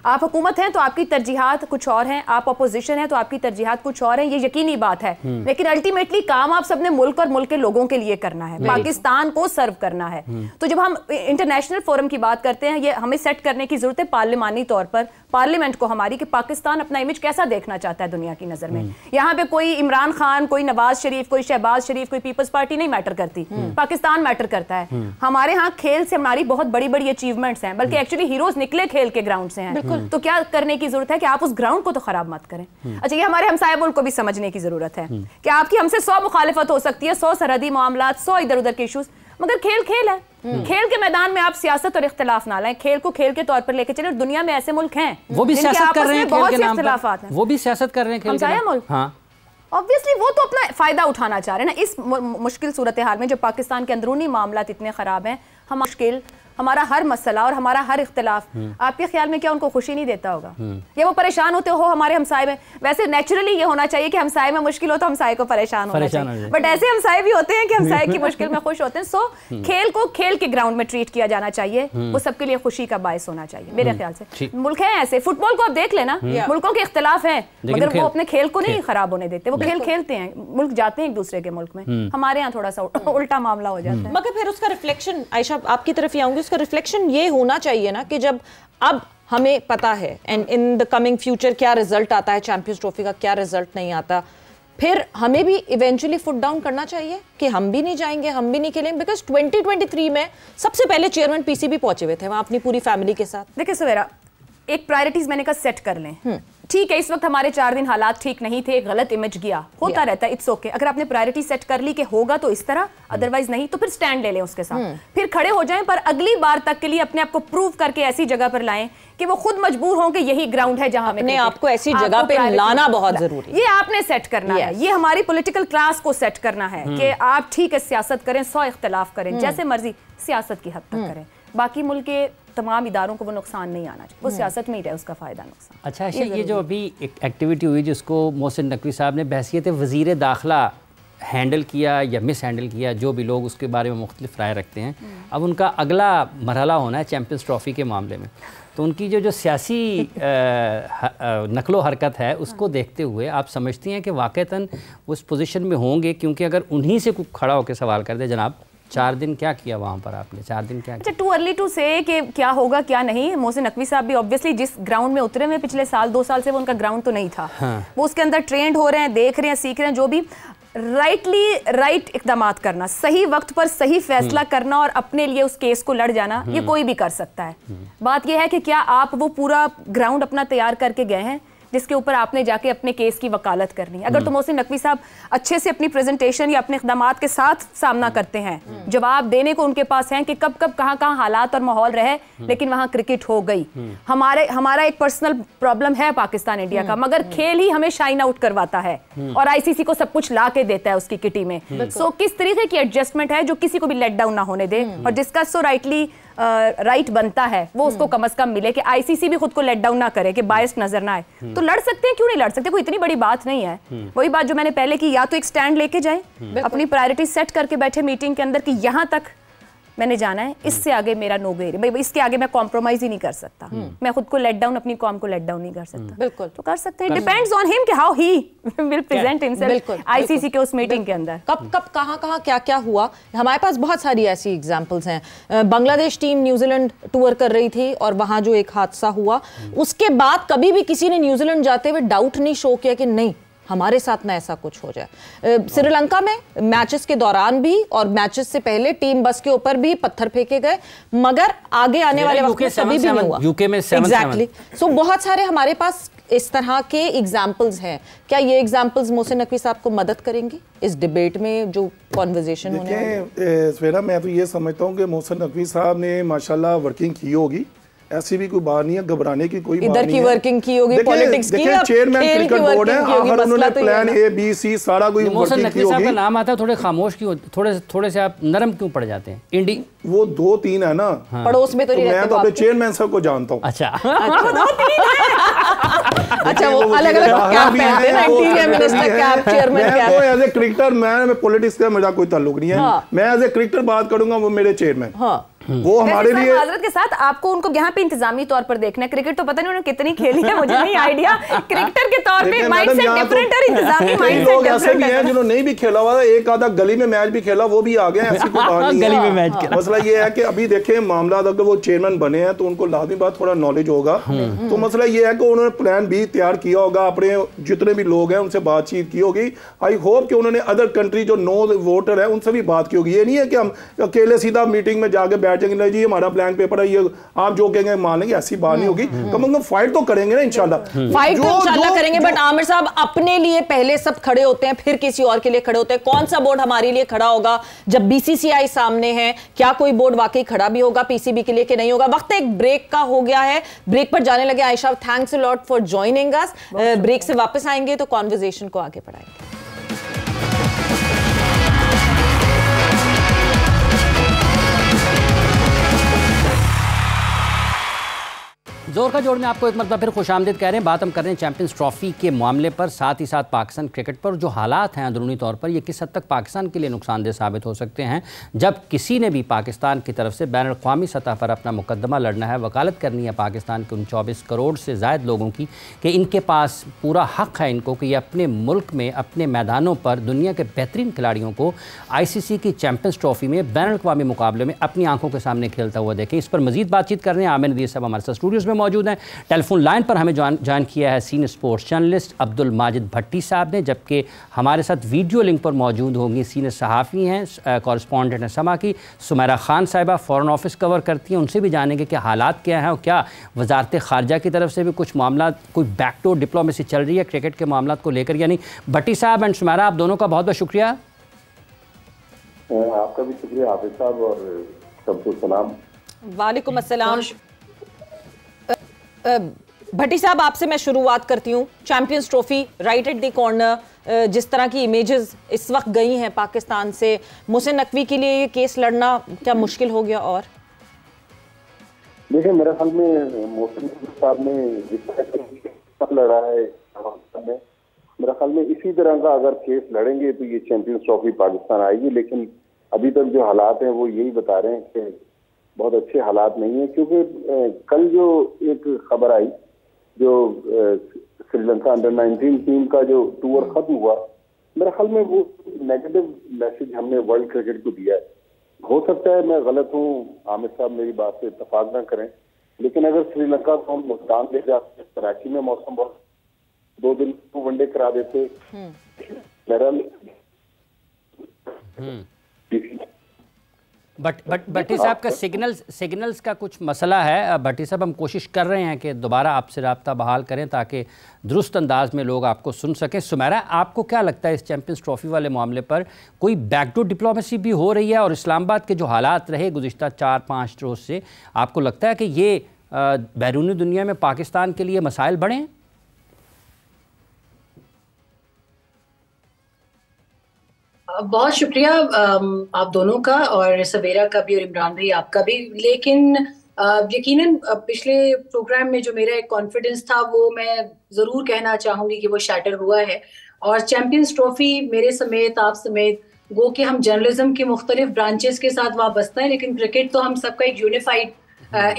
आप हुकूमत हैं तो आपकी तरजीहात कुछ और हैं, आप अपोजिशन हैं तो आपकी तरजीहात कुछ और हैं, ये यकीनी बात है। लेकिन अल्टीमेटली काम आप सबने मुल्क और मुल्क के लोगों के लिए करना है, पाकिस्तान को सर्व करना है। तो जब हम इंटरनेशनल फोरम की बात करते हैं, ये हमें सेट करने की जरूरत है पार्लिमानी तौर पर, पार्लियामेंट को हमारी, कि पाकिस्तान अपना इमेज कैसा देखना चाहता है दुनिया की नजर में। यहाँ पे कोई इमरान खान, कोई नवाज शरीफ, कोई शहबाज शरीफ, कोई पीपल्स पार्टी नहीं मैटर करती, पाकिस्तान मैटर करता है। हमारे यहाँ खेल से हमारी बहुत बड़ी बड़ी अचीवमेंट्स हैं, बल्कि एक्चुअली हीरोज निकले खेल के ग्राउंड से हैं। तो क्या करने की जरूरत है कि आप उस ग्राउंड को तो खराब मत करें। अच्छा, ये हमारे हमसाये मुल्क को भी समझने की जरूरत है कि आपकी हमसे 100 मुखालिफत हो सकती है, 100 सरहदी मामला, 100 इधर उधर के इशूज, मगर खेल खेल है। खेल के मैदान में आप सियासत और इख्तिलाफ ना लाएं, खेल को खेल के तौर पर लेके चले। और दुनिया में ऐसे मुल्क हैं वो भी सियासत कर रहे हैं, बहुत से इख्तिलाफात हैं, वो भी सियासत कर रहे हैं खेल के मुल्क। हाँ, ऑब्वियसली वो तो अपना फायदा उठाना चाह रहे हैं ना इस मुश्किल सूरत हाल में, जब पाकिस्तान के अंदरूनी मामलात इतने खराब हैं। हम मुश्किल, हमारा हर मसला और हमारा हर इख्तिलाफ, आपके ख्याल में क्या उनको खुशी नहीं देता होगा, या वो परेशान होते हो हमारे हमसाये में? वैसे नेचुरली ये होना चाहिए कि हमसाये में मुश्किल हो तो हमसाये को परेशान होना चाहिए, बट ऐसे हमसाये भी होते हैं कि हमसाये की मुश्किल में खुश होते हैं। सो खेल को खेल के ग्राउंड में ट्रीट किया जाना चाहिए, वो सबके लिए खुशी का बायस होना चाहिए मेरे ख्याल से। मुल्क है ऐसे, फुटबॉल को आप देख लेना, मुल्कों के इख्तिलाफ हैं मगर वो अपने खेल को नहीं खराब होने देते, वो खेल खेलते हैं, मुल्क जाते हैं एक दूसरे के मुल्क में। हमारे यहाँ थोड़ा सा उल्टा मामला हो जाता है। मगर फिर उसका रिफ्लेक्शन, आयशा आपकी तरफ ही आऊंगी, उसका रिफ्लेक्शन ये होना चाहिए ना कि जब अब हमें पता है and in the coming future क्या रिजल्ट आता है, चैंपियंस ट्रॉफी का क्या रिजल्ट नहीं आता, फिर हमें भी इवेंचुअली फुट डाउन करना चाहिए कि हम भी नहीं जाएंगे, हम भी नहीं खेलेंगे। बिकॉज 2023 में सबसे पहले चेयरमैन पीसीबी पहुंचे हुए थे वहां अपनी पूरी फैमिली के साथ। देखिए सवेरा, एक प्रायोरिटीज मैंने कहा सेट कर लें। ठीक है, इस वक्त हमारे 4 दिन हालात ठीक नहीं थे, गलत इमेज गया, होता रहता है, इट्स ओके। अगर आपने प्रायोरिटी सेट कर ली कि होगा तो इस तरह, अदरवाइज नहीं तो फिर स्टैंड ले लें उसके साथ, फिर खड़े हो जाएं, पर अगली बार तक के लिए अपने आप को प्रूव करके ऐसी जगह पर लाएं कि वो खुद मजबूर हों कि यही ग्राउंड है जहां अपने आपको ऐसी जगह पे लाना बहुत जरूरी है। ये आपने सेट करना है, ये हमारी पॉलिटिकल क्लास को सेट करना है कि आप ठीक है सियासत करें, 100 इख्तिलाफ करें, जैसे मर्जी सियासत की हद तक करें, बाकी मुल्क के तमाम इदारों को वो नुकसान नहीं आना चाहिए, वो सियासत में ही रहे उसका फ़ायदा नुकसान। अच्छा, ये जो अभी एक एक्टिविटी हुई जिसको मोहसिन नकवी साहब ने बहसियत वज़ीर दाखिला हैंडल किया या मिस हैंडल किया, जो भी लोग उसके बारे में मुख्तलिफ राय रखते हैं, अब उनका अगला मरहला होना है चैम्पियंस ट्रॉफ़ी के मामले में। तो उनकी जो सियासी नकलो हरकत है उसको देखते हुए आप समझती हैं कि वाक़तन उस पोजीशन में होंगे? क्योंकि अगर उन्हीं से खड़ा होकर सवाल कर दे, जनाब 4 दिन क्या किया वहाँ पर आपने, 4 दिन क्या किया? अच्छा, टू अर्ली टू से कि क्या होगा क्या नहीं। मोहसिन नकवी साहब भी ऑब्वियसली जिस ग्राउंड में उतरे हुए पिछले साल 2 साल से, वो उनका ग्राउंड तो नहीं था। वो उसके अंदर ट्रेंड हो रहे हैं, देख रहे हैं, सीख रहे हैं, जो भी राइट इक़दामात करना, सही वक्त पर सही फैसला करना और अपने लिए उस केस को लड़ जाना, ये कोई भी कर सकता है। बात यह है कि क्या आप वो पूरा ग्राउंड अपना तैयार करके गए हैं जिसके ऊपर आपने जाके अपने केस की वकालत करनी है? अगर तो मोहसिन नकवी साहब अच्छे से अपनी प्रेजेंटेशन या अपने इक़दामात के साथ सामना करते हैं, जवाब देने को उनके पास हैं कि कब कब कहाँ हालात और माहौल रहे, लेकिन वहाँ क्रिकेट हो गई। हमारा एक पर्सनल प्रॉब्लम है पाकिस्तान इंडिया का, मगर खेल ही हमें शाइन आउट करवाता है और आईसीसी को सब कुछ ला के देता है उसकी किटी में। सो किस तरीके की एडजस्टमेंट है जो किसी को भी लेट डाउन ना होने दे, और जिसका सो राइटली राइट बनता है वो उसको कम से कम मिले, कि आईसीसी भी खुद को लेट डाउन ना करे, कि बायस नजर ना आए। तो लड़ सकते हैं, क्यों नहीं लड़ सकते, कोई इतनी बड़ी बात नहीं है। वही बात जो मैंने पहले की, या तो एक स्टैंड लेके जाए, अपनी प्रायोरिटी सेट करके बैठे मीटिंग के अंदर कि यहां तक मैंने जाना है, इससे आगे मेरा नो गो, इसके आगे मैं कॉम्प्रोमाइज ही नहीं कर सकता, मैं खुद को लेट डाउन, अपनी कॉम को लेट डाउन नहीं कर सकता। बिल्कुल, तो कर सकते हैं, डिपेंड्स ऑन हिम कि how he will present himself ICC के उस मीटिंग के अंदर। कब कहाँ क्या क्या हुआ, हमारे पास बहुत सारी ऐसी एग्जांपल्स हैं। बांग्लादेश टीम न्यूजीलैंड टूर कर रही थी और वहां जो एक हादसा हुआ, उसके बाद कभी भी किसी ने न्यूजीलैंड जाते हुए डाउट नहीं शो किया कि नहीं हमारे साथ ना ऐसा कुछ हो जाए। श्रीलंका में मैचेस के दौरान भी और मैचेस से पहले टीम बस के ऊपर भी पत्थर फेंके गए, मगर आगे आने वाले वक्त में कभी भी नहीं हुआ। यूके में एग्जैक्टली। सो बहुत सारे हमारे पास इस तरह के एग्जाम्पल्स हैं। क्या ये एग्जाम्पल्स मोहसिन नकवी साहब को मदद करेंगी इस डिबेट में जो कॉन्वर्सेशन होने वाली है? स्वेरा, मैं तो ये समझता हूँ कि मोहसिन नकवी साहब ने माशाल्लाह वर्किंग की होगी, ऐसी भी कोई बात नहीं है, घबराने की कोई बात नहीं है। इधर की वर्किंग की होगी, पॉलिटिक्स की, चेयरमैन क्रिकेट बोर्ड है, आखिर उन्होंने प्लान ए बी सी सारा कोई मोहसिन नकवी साहब का नाम आता है, थोड़े खामोश क्यों, थोड़े से आप नरम क्यों पड़ जाते हैं? इंडी वो 2-3 है ना, पड़ोस में तो नहीं रहते। मैं तो अपने चेयरमैन साहब को जानता हूँ। अच्छा अच्छा, वो अलग-अलग कैप पहनते हैं ना, interior minister cap, chairman cap. मैं एज ए क्रिकेटर, मैं पॉलिटिक्स का मेरा कोई ताल्लुक नहीं है, मैं एज ए क्रिकेटर बात करूंगा, वो मेरे चेयरमैन। वो हमारे लिए माजरत के साथ आपको उनको यहाँ पे इंतजामी तौर पर देखना है। क्रिकेट तो पता नहीं उन्होंने कितनी खेली है, मुझे नहीं आइडिया। क्रिकेटर के तौर पे माइंडसेट डिफरेंट और इंतजामी माइंडसेट डिफरेंट है। जिन्होंने नहीं भी खेला हुआ, एक आधा गली में मैच भी खेला, वो भी आ गए, ऐसी कोई बात नहीं। गली में मैच खेला। मसला ये है कि अभी देखें मामला, अगर वो चेयरमैन बने हैं तो उनको लाजमी बात थोड़ा नॉलेज होगा। तो मसला ये है कि उन्होंने प्लान भी तैयार किया होगा, अपने जितने भी लोग हैं उनसे बातचीत की होगी। आई होप कि उन्होंने अदर कंट्री जो नो वोटर है उनसे भी बात की होगी। ये नहीं है कि हम अकेले सीधा मीटिंग में जाके बैठ जाएंगे, जी हमारा ब्लैंक पेपर है, ये आप जो कहेंगे मान लेंगे, ऐसी बात नहीं होगी। कम से कम फाइट तो करेंगे ना इंशाल्लाह। फाइट तो इंशाल्लाह करेंगे, बट आमिर साहब अपने लिए पहले सब खड़े होते हैं, फिर किसी और के लिए खड़े होते हैं। कौन सा बोर्ड हमारे लिए खड़ा होगा जब बीसीसीआई सामने है? क्या कोई बोर्ड वाकई खड़ा भी होगा पीसीबी के लिए कि नहीं होगा? वक्त एक ब्रेक का हो गया है, ब्रेक पर जाने लगे। Ayesha, thanks a lot for joining us. Break से वापस आएंगे तो कॉन्वर्सेशन को आगे बढ़ाएंगे। जोर का जोड़ में आपको एक मतलब फिर खुशामदीद कह रहे हैं। बात हम कर रहे हैं चैंपियंस ट्रॉफी के मामले पर, साथ ही साथ पाकिस्तान क्रिकेट पर जो हालात हैं अंदरूनी तौर पर, ये किस हद तक पाकिस्तान के लिए नुकसानदेह साबित हो सकते हैं जब किसी ने भी पाकिस्तान की तरफ से बैन अवी सतह पर अपना मुकदमा लड़ना है, वकालत करनी है पाकिस्तान के उन 24 करोड़ से ज़ायद लोगों की, कि इनके पास पूरा हक़ है इनको कि ये अपने मुल्क में, अपने मैदानों पर दुनिया के बेहतरीन खिलाड़ियों को ICC की चैंपियंस ट्रॉफी में बैन अवी मुकाबले में अपनी आंखों के सामने खेलता हुआ देखें। इस पर मजीद बातचीत कर रहे हैं आमिर नदीर साहब हमारे साथ स्टूडियोज़ में मौजूद हैं। टेलीफोन लाइन पर हमें ज्वाइन किया है senior sports journalist Abdul Majid Bhatti साहब ने, जबकि हमारे साथ वीडियो लिंक पर मौजूद होंगी सीनियर सहाफ़ी हैं, कॉरेस्पॉन्डेंट हैं समा की सुमेरा खान साहिबा, फ़ॉरेन ऑफिस कवर करती हैं। उनसे भी जानेंगे कि हालात क्या हैं और क्या वजारत ख़ारजा की तरफ से भी कुछ मामला, कोई बैकडोर डिप्लोमेसी चल रही है क्रिकेट के मामला को लेकर या नहीं। भट्टी साहब एंड सुमेरा, आप दोनों का बहुत बहुत शुक्रिया। आपका भी शुक्रिया हाफिज साहब और सबको सलाम। वालेकुम अस्सलाम। भट्टी साहब, आपसे मैं शुरुआत करती हूँ। Champions trophy right at the corner, जिस तरह की इमेजेस इस वक्त गई हैं पाकिस्तान से, मोहसिन नकवी के लिए ये केस लड़ना क्या मुश्किल हो गया? और देखिए, मेरे ख्याल में मोहसिन साहब ने जिस तरह लड़ा है, मेरे ख्याल में इसी तरह का अगर केस लड़ेंगे तो ये चैंपियंस ट्रॉफी पाकिस्तान आएगी। लेकिन अभी तक जो हालात हैं वो यही बता रहे हैं कि बहुत अच्छे हालात नहीं है, क्योंकि कल जो एक खबर आई, जो श्रीलंका अंडर 19 टीम का जो टूर खत्म हुआ, मेरे ख्याल में वो नेगेटिव मैसेज हमने वर्ल्ड क्रिकेट को दिया है। हो सकता है मैं गलत हूँ, आमिर साहब मेरी बात से इत्तेफाक ना करें, लेकिन अगर श्रीलंका को हम नुकसान दे जाते, कराची में मौसम बहुत 2 दिन को वनडे करा देते, बट भट्टी साहब का सिग्नल्स का कुछ मसला है। भट्टी साहब, हम कोशिश कर रहे हैं कि दोबारा आपसे रब्ता बहाल करें ताकि दुरुस्त अंदाज में लोग आपको सुन सकें। सुमेरा, आपको क्या लगता है इस चैंपियंस ट्रॉफी वाले मामले पर कोई बैकडोर डिप्लोमेसी भी हो रही है? और इस्लामाबाद के जो हालात रहे गुज़िश्ता 4-5 रोज़ से, आपको लगता है कि ये बैरूनी दुनिया में पाकिस्तान के लिए मसाइल बढ़े हैं? बहुत शुक्रिया आप दोनों का, और सवेरा का भी और इमरान भाई आपका भी। लेकिन यकीनन पिछले प्रोग्राम में जो मेरा एक कॉन्फिडेंस था वो मैं ज़रूर कहना चाहूँगी कि वो शैटर हुआ है। और चैंपियंस ट्रॉफी मेरे समेत, आप समेत, गो कि हम जर्नलिज्म के मुख्तलिफ ब्रांचेस के साथ वाबस्ता है, लेकिन क्रिकेट तो हम सबका एक यूनिफाइड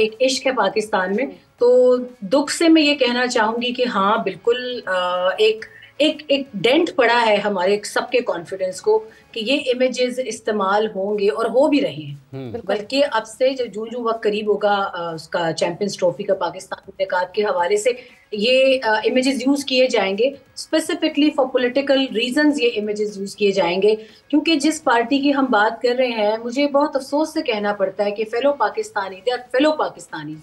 एक इश्क है पाकिस्तान में। तो दुख से मैं ये कहना चाहूँगी कि हाँ, बिल्कुल एक डेंट पड़ा है हमारे सबके कॉन्फिडेंस को कि ये इमेजेस इस्तेमाल होंगे और हो भी रहे हैं। बल्कि अब से जो जो वक्त करीब होगा उसका चैंपियंस ट्रॉफी का पाकिस्तान मुलाकात के हवाले से, ये इमेजेस यूज किए जाएंगे स्पेसिफिकली फॉर पॉलिटिकल रीजंस। ये इमेजेस यूज किए जाएंगे क्योंकि जिस पार्टी की हम बात कर रहे हैं, मुझे बहुत अफसोस से कहना पड़ता है कि फेलो पाकिस्तानी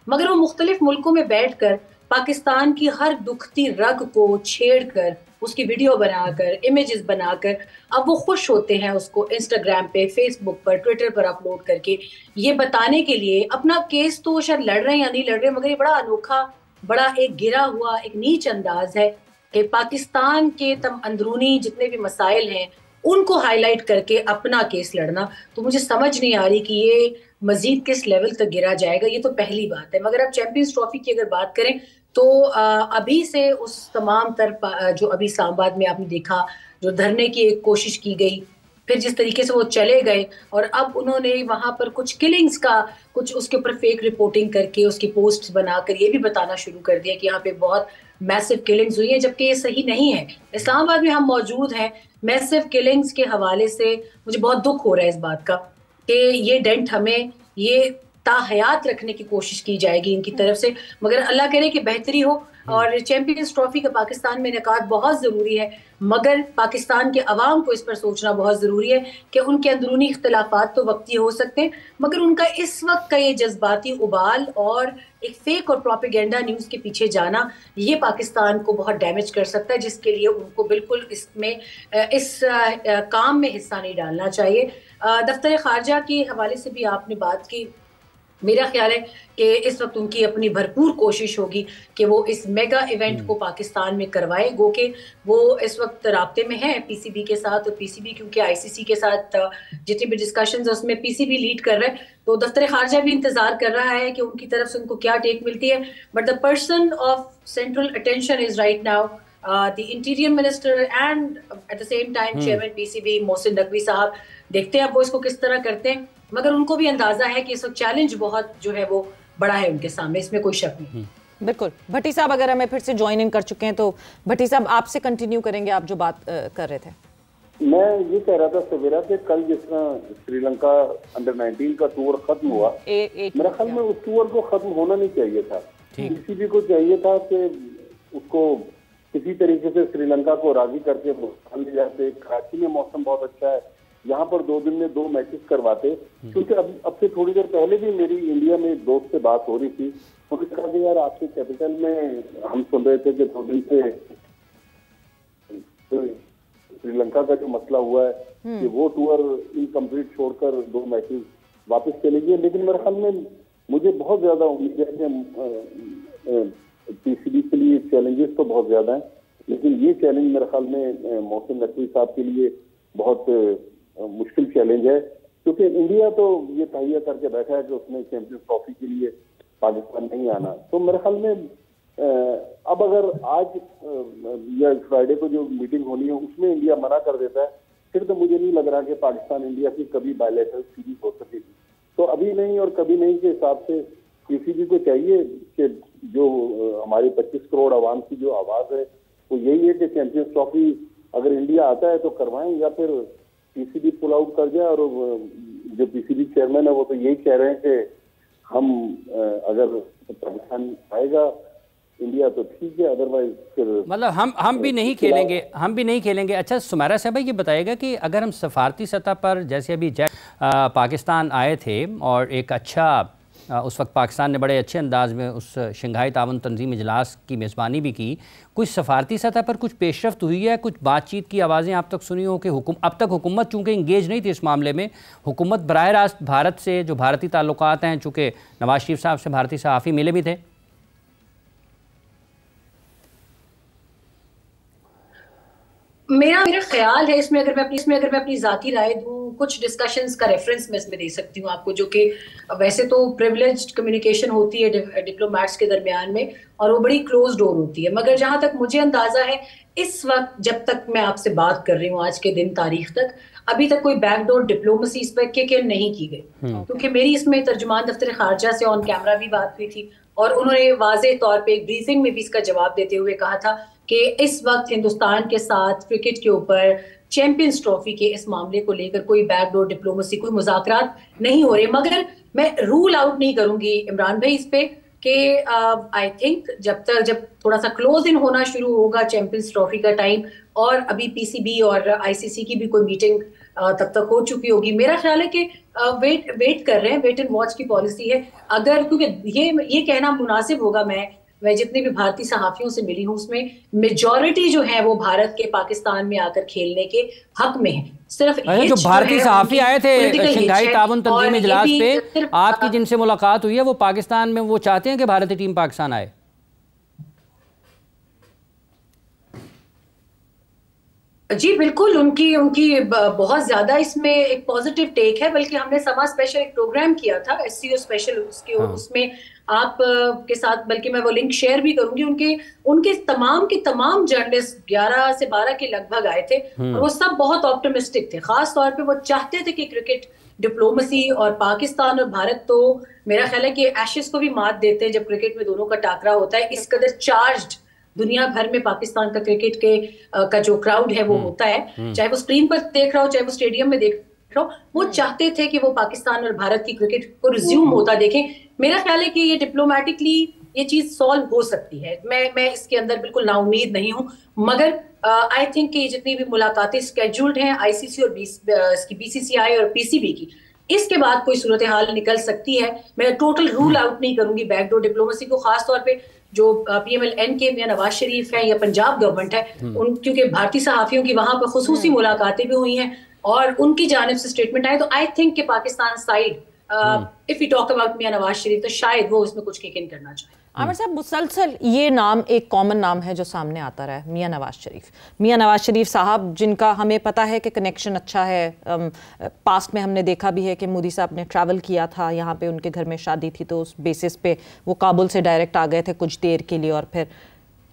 मगर वो मुख्तलिफ मुल्कों में बैठ कर पाकिस्तान की हर दुखती रग को छेड़कर, उसकी वीडियो बनाकर, इमेजेस बनाकर, अब वो खुश होते हैं उसको इंस्टाग्राम पे, फेसबुक पर, ट्विटर पर अपलोड करके ये बताने के लिए अपना केस तो शायद लड़ रहे हैं या नहीं लड़ रहे, मगर ये बड़ा अनोखा, बड़ा एक गिरा हुआ, एक नीच अंदाज है कि पाकिस्तान के तम अंदरूनी जितने भी मसाइल हैं उनको हाईलाइट करके अपना केस लड़ना। तो मुझे समझ नहीं आ रही कि ये मजीद किस लेवल तक गिरा जाएगा। ये तो पहली बात है। मगर अब चैंपियंस ट्रॉफी की अगर बात करें तो अभी से उस तमाम जो अभी इस्लामाबाद में आपने देखा जो धरने की एक कोशिश की गई, फिर जिस तरीके से वो चले गए और अब उन्होंने वहां पर कुछ किलिंग्स का कुछ उसके ऊपर फेक रिपोर्टिंग करके उसकी पोस्ट बनाकर ये भी बताना शुरू कर दिया कि यहाँ पे बहुत मैसिव किलिंग्स हुई है, जबकि ये सही नहीं है। इस्लामाबाद में हम मौजूद हैं, मैसिव किलिंग्स के हवाले से मुझे बहुत दुख हो रहा है इस बात का कि ये डेंट हमें ये ताहयात रखने की कोशिश की जाएगी इनकी तरफ से, मगर अल्लाह करे कि बेहतरी हो। और चैंपियंस ट्रॉफी का पाकिस्तान में इनेकाद बहुत ज़रूरी है, मगर पाकिस्तान के अवाम को इस पर सोचना बहुत ज़रूरी है कि उनके अंदरूनी इख्तलाफात तो वक्ती हो सकते हैं, मगर उनका इस वक्त का ये जज्बाती उबाल और एक फेक और प्रोपेगेंडा न्यूज़ के पीछे जाना ये पाकिस्तान को बहुत डैमेज कर सकता है, जिसके लिए उनको बिल्कुल इसमें इस काम में हिस्सा नहीं डालना चाहिए। दफ्तर खारजा के हवाले से भी आपने बात की। मेरा ख्याल है कि इस वक्त उनकी अपनी भरपूर कोशिश होगी कि वो इस मेगा इवेंट को पाकिस्तान में करवाए, गो के वो इस वक्त राब्ते में है पीसीबी के साथ, और पीसीबी क्योंकि आईसीसी के साथ जितनी भी डिस्कशंस है उसमें पीसीबी लीड कर रहा है, तो दफ्तर खारजा भी इंतजार कर रहा है कि उनकी तरफ से उनको क्या टेक मिलती है। But the person of central attention is right now the interior minister and at the same time chairman PCB Mohsin Naqvi साहब। देखते हैं अब वो इसको किस तरह करते हैं, मगर उनको भी अंदाजा है कि इस वक्त चैलेंज बहुत जो है वो बड़ा है उनके सामने, इसमें कोई शक नहीं। बिल्कुल। भट्टी साहब अगर हमें फिर से ज्वाइन इन कर चुके हैं तो भट्टी साहब आपसे कंटिन्यू करेंगे, आप जो बात कर रहे थे। मैं ये कह रहा था सवेरा कि कल जिस तरह श्रीलंका अंडर-19 का टूर खत्म हुआ, मेरे ख्याल में उस टूर को खत्म होना नहीं चाहिए था। किसी को चाहिए था कि उसको किसी तरीके से श्रीलंका को राजी करके ले जाते। कराची में मौसम बहुत अच्छा है, यहाँ पर 2 दिन में 2 मैचेस करवाते, क्योंकि अब से थोड़ी देर पहले भी मेरी इंडिया में एक दोस्त से बात हो रही थी, उन्होंने कहा कि यार आपके कैपिटल में हम सुन रहे थे कि 2 दिन से श्रीलंका का जो मसला हुआ है कि वो टूर इनकम्प्लीट छोड़कर 2 मैचेस वापस चले गए। लेकिन मेरे ख्याल में मुझे बहुत ज्यादा उम्मीद है कि पीसीबी के लिए चैलेंजेस तो बहुत ज्यादा है, लेकिन ये चैलेंज मेरे ख्याल में मोहसिन नकवी साहब के लिए बहुत मुश्किल चैलेंज है, क्योंकि इंडिया तो ये तहैया करके बैठा है कि उसने चैंपियंस ट्रॉफी के लिए पाकिस्तान नहीं आना। तो मेरे ख्याल में अब अगर आज या फ्राइडे को जो मीटिंग होनी है उसमें इंडिया मना कर देता है, फिर तो मुझे नहीं लग रहा कि पाकिस्तान इंडिया की कभी बायलैटरल सीरीज हो सकेगी। तो अभी नहीं और कभी नहीं के हिसाब से पीसीबी को चाहिए कि जो हमारी 25 करोड़ आवाम की जो आवाज है वो यही है कि चैंपियंस ट्रॉफी अगर इंडिया आता है तो करवाएं, या फिर पीसीबी पुल आउट कर जाए। और जो पीसीबी चेयरमैन है वो तो यही कह रहे हैं कि हम अगर पाकिस्तान आएगा इंडिया तो ठीक है, अदरवाइज फिर मतलब हम भी नहीं खेलेंगे। अच्छा सुमेरा साहब ये बताइएगा कि अगर हम सफारती सतह पर जैसे अभी पाकिस्तान आए थे और एक अच्छा उस वक्त पाकिस्तान ने बड़े अच्छे अंदाज में उस शंघाई ताउन तंजीम इजलास की मेज़बानी भी की, कुछ सफारती सतह पर कुछ पेशरफ्त हुई है, कुछ बातचीत की आवाज़ें आप तक सुनी हो कि अब तक हुकूमत चूँकि इंगेज नहीं थी इस मामले में, हुकूमत बराह रास्त भारत से जो भारतीय ताल्लुकात हैं, चूँकि नवाज शरीफ साहब से भारतीय सहाफ़ी मिले भी थे? मेरा ख्याल है इसमें अगर मैं अपनी जाती राय दूं, कुछ डिस्कशंस का रेफरेंस मैं इसमें दे सकती हूँ आपको, जो कि वैसे तो प्रिविलेज्ड कम्युनिकेशन होती है डिप्लोमेट्स के दरमियान में और वो बड़ी क्लोज डोर होती है, मगर जहां तक मुझे अंदाजा है इस वक्त जब तक मैं आपसे बात कर रही हूँ आज के दिन तारीख तक अभी तक कोई बैकडोर डिप्लोमेसी इस पर के नहीं की गई, क्योंकि मेरी इसमें तर्जुमान दफ्तर खारजा से ऑन कैमरा भी बात हुई थी और उन्होंने वाज़े तौर पे एक ब्रीफिंग में भी इसका जवाब देते हुए कहा था कि इस वक्त हिंदुस्तान के साथ क्रिकेट के ऊपर चैंपियंस ट्रॉफी के इस मामले को लेकर कोई बैकडोर डिप्लोमेसी, कोई मुज़ाकरात नहीं हो रहे। मगर मैं रूल आउट नहीं करूंगी इमरान भाई इस पे कि आई थिंक जब थोड़ा सा क्लोज इन होना शुरू होगा चैंपियंस ट्रॉफी का टाइम, और अभी पीसीबी और आईसीसी की भी कोई मीटिंग तब तक हो चुकी होगी, मेरा ख्याल है कि वेट कर रहे हैं, वेट एंड वॉच की पॉलिसी है। अगर क्योंकि ये कहना मुनासिब होगा, मैं जितने भी भारतीय सहाफियों से मिली हूँ उसमें मेजॉरिटी जो है वो भारत के पाकिस्तान में आकर खेलने के हक में है। सिर्फ जो भारतीय सहाफी आए थे शंघाई ताउन तंजीम इजलास पे, आपकी जिनसे मुलाकात हुई है वो पाकिस्तान में वो चाहते हैं कि भारतीय टीम पाकिस्तान आए? जी बिल्कुल, उनकी उनकी बहुत ज्यादा इसमें एक पॉजिटिव टेक है। बल्कि हमने समा स्पेशल एक प्रोग्राम किया था, SCO स्पेशल, उसके उसमें आप के साथ, बल्कि मैं वो लिंक शेयर भी करूंगी। उनके उनके तमाम के तमाम जर्नलिस्ट 11 से 12 के लगभग आए थे और वो सब बहुत ऑप्टिमिस्टिक थे। खास तौर पे वो चाहते थे कि क्रिकेट डिप्लोमेसी, और पाकिस्तान और भारत तो मेरा ख्याल है कि एशेज को भी मात देते हैं जब क्रिकेट में दोनों का टाकरा होता है। इस कदर चार्ज्ड दुनिया भर में पाकिस्तान का क्रिकेट का जो क्राउड है वो होता है, चाहे वो स्क्रीन पर देख रहा हो चाहे वो स्टेडियम में देख रहा हो। वो चाहते थे कि वो पाकिस्तान और भारत की क्रिकेट को रिज्यूम होता देखें। मेरा ख्याल है कि ये डिप्लोमेटिकली ये चीज सॉल्व हो सकती है। मैं इसके अंदर बिल्कुल नाउमीद नहीं हूं, मगर आई थिंक कि जितनी भी मुलाकातें स्केड्यूल्ड हैं ICC और BCCI और PCB की, इसके बाद कोई सूरत हाल निकल सकती है। मैं टोटल रूल आउट नहीं करूंगी बैकडोर डिप्लोमेसी को, खास तौर पे जो PMLN के मियां नवाज शरीफ है या पंजाब गवर्नमेंट है, क्योंकि भारतीय सहाफियों की वहां पर खुसूसी मुलाकातें भी हुई हैं और उनकी जानिब से स्टेटमेंट आए, तो आई थिंक कि Pakistan side if we talk about मियां नवाज शरीफ, तो शायद वो इसमें कुछ किक इन करना चाहे। आमिर साहब, मुसलसल ये नाम एक कॉमन नाम है जो सामने आता रहा है, मियां नवाज शरीफ। मियां नवाज शरीफ साहब, जिनका हमें पता है कि कनेक्शन अच्छा है, पास्ट में हमने देखा भी है कि मोदी साहब ने ट्रैवल किया था यहाँ पे, उनके घर में शादी थी तो उस बेसिस पे वो काबुल से डायरेक्ट आ गए थे कुछ देर के लिए, और फिर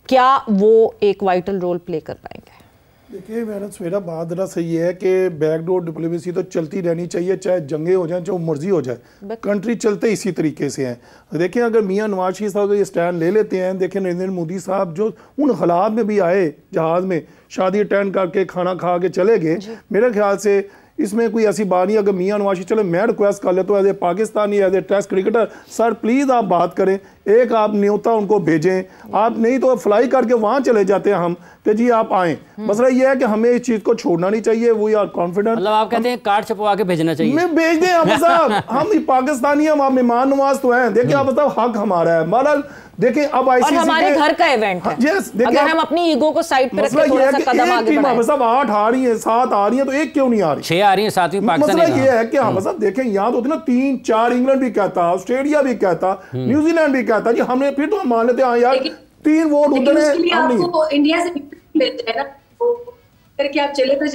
क्या वो एक वाइटल रोल प्ले कर पाएंगे? देखिए मेरा बात दरअसल ये है कि बैकडोर डिप्लोमेसी तो चलती रहनी चाहिए, चाहे जंगे हो जाएं, चाहे मर्जी हो जाए, कंट्री चलते इसी तरीके से हैं। देखिए अगर मियां नवाज शरीफ साहब ये स्टैंड ले लेते हैं, देखिए नरेंद्र मोदी साहब जो उन हालात में भी आए, जहाज़ में शादी अटेंड करके खाना खा के चले गए, मेरे ख्याल से इसमें कोई ऐसी बात नहीं। अगर मियां नवाज शरीफ, चले मैं रिक्वेस्ट कर लेता हूँ as a Pakistani, as a test cricketer, sir please आप बात करें, एक आप न्योता उनको भेजें, आप नहीं तो फ्लाई करके वहाँ चले जाते हैं हम कि जी आप आएँ। मसला ये है कि हमें इस चीज़ को छोड़ना नहीं चाहिए। वी आर कॉन्फिडेंट, मतलब आप कहते हैं कार्ड छपवा के भेजना चाहिए। मैं भेज दें आप साहब, हम पाकिस्तानी, हम आप मेहमान नवाज तो हैं। देखिए आप बताओ, हक हमारा है। हमारा देखिए अब ICC और हमारे घर का इवेंट है। यस, अगर हम अपनी ईगो को साइड पे रख के थोड़ा सा कदम आगे बढ़ाएं। मतलब 8 आ रही है, 7 आ रही है, तो एक क्यों नहीं आ रही? 6 आ रही है, 7वीं पाकिस्तान। मसला ये है कि हम सब देखें, यहाँ तो होती ना 3-4, इंग्लैंड भी कहता, ऑस्ट्रेलिया भी कहता, न्यूजीलैंड भी कहता, जी हमने फिर तो हम मान लेते हैं यार 3 वोट उधर है, हम नहीं। इंडिया से मिलते हैं ना, करके आप चले तो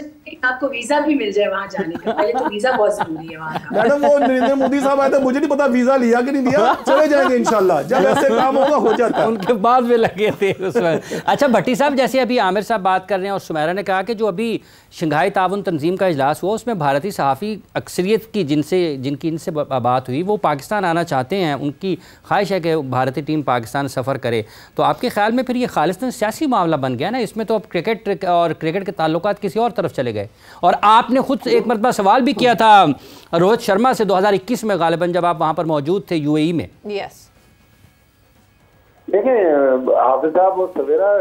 आपको वीजा भी मिल जाए वहां जाने का। पहले तो वीजा बहुत जरूरी है वहां का। मैडम वो नरेंद्र मोदी साहब आए थे, मुझे नहीं पता वीजा लिया कि नहीं लिया, चले जाएंगे इंशाल्लाह, जब ऐसे काम होगा हो जाता है। उनके बाद में लगे थे उसमें। अच्छा भट्टी साहब, जैसे अभी आमिर साहब बात कर रहे हैं और सुमेरा ने कहा कि जो अभी शंघाई ताउन तंजीम का इजलास हुआ उसमें भारतीय सहाफ़ी अक्सरियत की जिनकी इनसे बात हुई वो पाकिस्तान आना चाहते हैं, उनकी ख्वाहिश है कि भारतीय टीम पाकिस्तान सफ़र करे। तो आपके ख्याल में फिर ये खालिस्तान सियासी मामला बन गया ना, इसमें तो अब क्रिकेट और क्रिकेट के ताल्लुकात किसी और तरफ चले गए। और आपने खुद एक मरतबा सवाल भी किया था रोहित शर्मा से 2021 में गालिबन, जब आप वहाँ पर मौजूद थे UAE में। यस, देखें हाफिज साहब और सवेरा,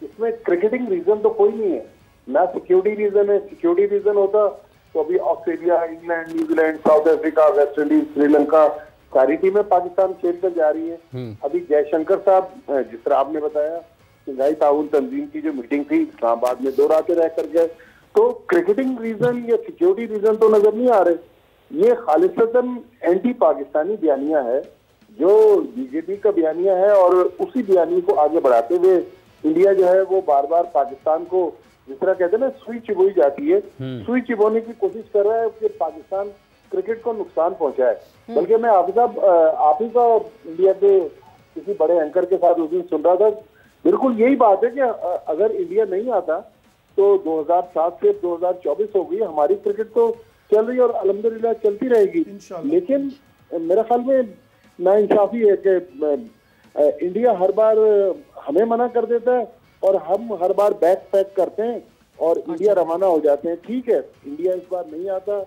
इसमें क्रिकेटिंग रीजन तो कोई नहीं है ना, सिक्योरिटी रीजन है। सिक्योरिटी रीजन होता तो अभी Australia, England, New Zealand, south Africa, West Indies, Sri Lanka, सारी टीमें पाकिस्तान खेल कर जा रही है। अभी जयशंकर साहब, जिस तरह आपने बताया, शंघाई ताउन तंजीम की जो मीटिंग थी इस्लामाबाद में 2 रातें रह कर गए, तो क्रिकेटिंग रीजन या सिक्योरिटी रीजन तो नजर नहीं आ रहे। ये खालिसतन एंटी पाकिस्तानी बयानिया है, जो बीजेपी का बयानिया है, और उसी बयानी को आगे बढ़ाते हुए इंडिया जो है वो बार बार पाकिस्तान को, जिस तरह कहते हैं ना, सुई चिबोई जाती है, सुई चिबोने की कोशिश कर रहा है कि पाकिस्तान क्रिकेट को नुकसान पहुंचाए। बल्कि मैं आप ही का इंडिया के किसी बड़े एंकर के साथ उस दिन सुन रहा था, बिल्कुल यही बात है कि अगर इंडिया नहीं आता तो 2007 से 2024 हो गई, हमारी क्रिकेट तो चल रही है और अल्हम्दुलिल्लाह चलती रहेगी। लेकिन मेरे ख्याल में नाइंसाफी है कि इंडिया हर बार हमें मना कर देता है और हम हर बार बैक पैक करते हैं और इंडिया रवाना हो जाते हैं। ठीक है, इंडिया इस बार नहीं आता,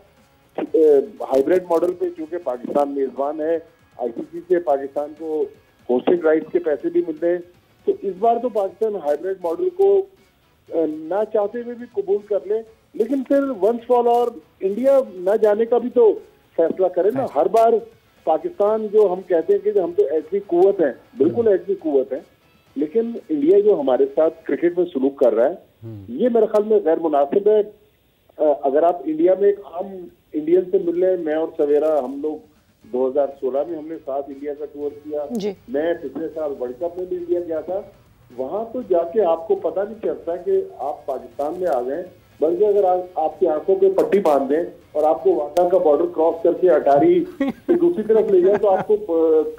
हाइब्रिड मॉडल पे, चूंकि पाकिस्तान मेजबान है, ICC से पाकिस्तान को होस्टिंग राइट्स के पैसे भी मिलते हैं, तो इस बार तो पाकिस्तान हाइब्रिड मॉडल को ना चाहते हुए भी कबूल कर ले। लेकिन फिर वंस फॉर ऑल इंडिया न जाने का भी तो फैसला करे ना। हर बार पाकिस्तान, जो हम कहते हैं कि हम तो ऐसी कुव्वत है, बिल्कुल ऐसी कुव्वत है, लेकिन इंडिया जो हमारे साथ क्रिकेट में सलूक कर रहा है, ये मेरे ख्याल में गैर मुनासिब है। अगर आप इंडिया में एक आम इंडियन से मिल रहे, मैं और सवेरा, हम लोग 2016 में हमने साथ इंडिया का टूर किया, मैं पिछले साल वर्ल्ड कप में भी इंडिया गया था, वहां तो जाके आपको पता नहीं चलता कि आप पाकिस्तान में आ गए, बल्कि अगर आपकी आंखों पे पट्टी बांध दें और आपको वाघा का बॉर्डर क्रॉस करके अटारी से दूसरी तरफ ले जाए, तो आपको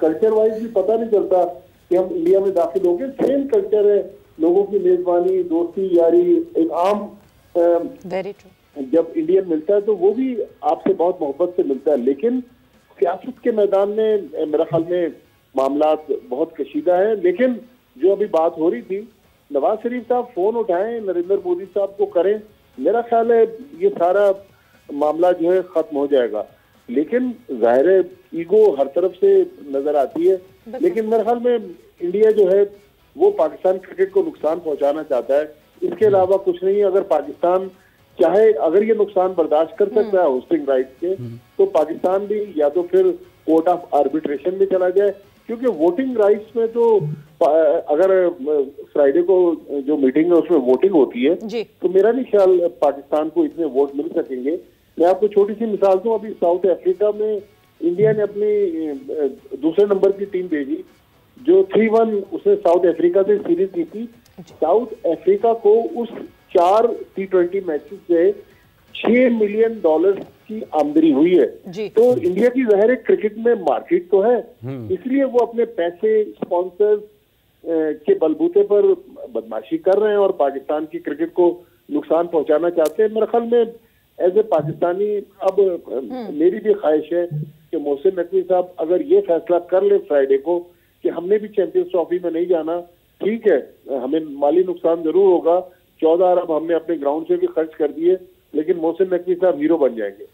कल्चर वाइज भी पता नहीं चलता कि हम इंडिया में दाखिल हो गए। सेम कल्चर है, लोगों की मेजबानी, दोस्ती, यारी, एक आम वेरी ट्रू। जब इंडियन मिलता है तो वो भी आपसे बहुत मोहब्बत से मिलता है। लेकिन सियासत के मैदान में मेरा ख्याल में मामला बहुत कशीदा है। लेकिन जो अभी बात हो रही थी, नवाज शरीफ साहब फोन उठाएं, नरेंद्र मोदी साहब को करें, मेरा ख्याल है ये सारा मामला जो है खत्म हो जाएगा। लेकिन जाहिर है ईगो हर तरफ से नजर आती है, लेकिन मेरे ख्याल में इंडिया जो है वो पाकिस्तान क्रिकेट को नुकसान पहुंचाना चाहता है, इसके अलावा कुछ नहीं। अगर पाकिस्तान चाहे, अगर ये नुकसान बर्दाश्त कर सकता है होस्टिंग राइट के, तो पाकिस्तान भी या तो फिर कोर्ट ऑफ आर्बिट्रेशन में चला जाए, क्योंकि वोटिंग राइट्स में तो अगर फ्राइडे को जो मीटिंग है उसमें वोटिंग होती है, तो मेरा नहीं ख्याल पाकिस्तान को इतने वोट मिल सकेंगे। मैं आपको छोटी सी मिसाल दूं, अभी साउथ अफ्रीका में इंडिया ने अपनी दूसरे नंबर की टीम भेजी जो 3-1 उसने साउथ अफ्रीका से सीरीज जीती। साउथ अफ्रीका को उस 4 T20 मैचेस से $6 मिलियन की आमदनी हुई है। तो इंडिया की जाहिर है क्रिकेट में मार्केट तो है, इसलिए वो अपने पैसे स्पॉन्सर्स के बलबूते पर बदमाशी कर रहे हैं और पाकिस्तान की क्रिकेट को नुकसान पहुंचाना चाहते हैं। मेरे ख्याल में एज ए पाकिस्तानी अब मेरी भी ख्वाहिश है कि मोहसिन नकवी साहब अगर ये फैसला कर ले फ्राइडे को कि हमने भी चैंपियंस ट्रॉफी में नहीं जाना, ठीक है, हमें माली नुकसान जरूर होगा, 14 अरब हमने अपने ग्राउंड से भी खर्च कर दिए, लेकिन मोहसिन नकवी साहब हीरो बन जाएंगे।